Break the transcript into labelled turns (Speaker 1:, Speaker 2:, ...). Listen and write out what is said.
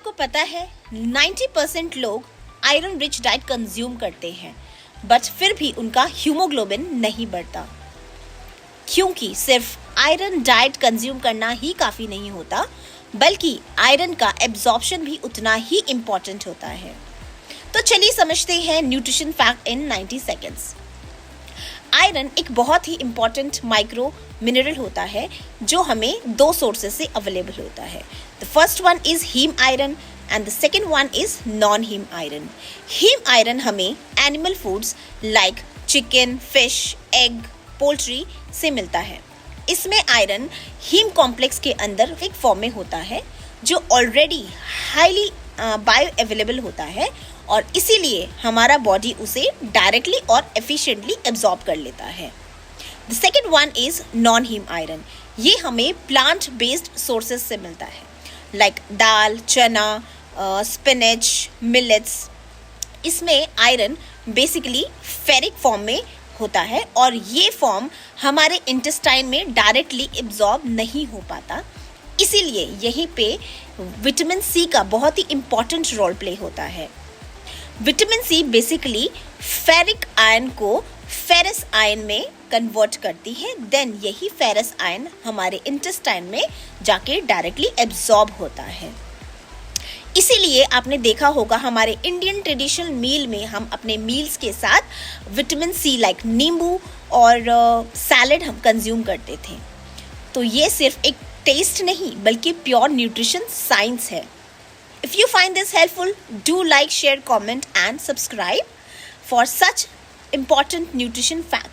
Speaker 1: आपको पता है 90% लोग आयरन रिच डाइट कंज्यूम करते हैं, बट फिर भी उनका हीमोग्लोबिन नहीं बढ़ता, क्योंकि सिर्फ आयरन डाइट कंज्यूम करना ही काफ़ी नहीं होता, बल्कि आयरन का एब्जॉर्प्शन भी उतना ही इम्पॉर्टेंट होता है। तो चलिए समझते हैं nutrition fact in 90 seconds. Iron एक बहुत ही इम्पॉर्टेंट माइक्रो मिनरल होता है जो हमें दो सोर्सेस से अवेलेबल होता है। The first one is heme iron and the second one is non heme iron. Heme iron हमें animal foods like chicken, fish, egg, poultry से मिलता है। इसमें आयरन हीम कॉम्प्लेक्स के अंदर एक फॉर्म में होता है जो ऑलरेडी हाईली बायो अवेलेबल होता है और इसीलिए हमारा बॉडी उसे डायरेक्टली और एफिशिएंटली एब्जॉर्ब कर लेता है। The second one is non heme iron. ये हमें प्लांट बेस्ड सोर्सेज से मिलता है लाइक दाल, चना, स्पिनच, मिलेट्स। इसमें आयरन बेसिकली फेरिक फॉर्म में होता है और ये फॉर्म हमारे इंटेस्टाइन में डायरेक्टली एब्जॉर्ब नहीं हो पाता, इसीलिए यहीं पे विटामिन सी का बहुत ही इम्पॉर्टेंट रोल प्ले होता है। Vitamin C basically ferric ion को फेरस आयन में कन्वर्ट करती है, देन यही फेरस आयन हमारे इंटेस्टाइन में जाके डायरेक्टली एब्जॉर्ब होता है। इसीलिए आपने देखा होगा हमारे इंडियन ट्रेडिशनल मील में हम अपने मील्स के साथ विटामिन सी लाइक नींबू और सैलेड हम कंज्यूम करते थे। तो ये सिर्फ एक टेस्ट नहीं बल्कि प्योर न्यूट्रिशन साइंस है। If you find this helpful, do like, share, comment and subscribe for such important nutrition facts.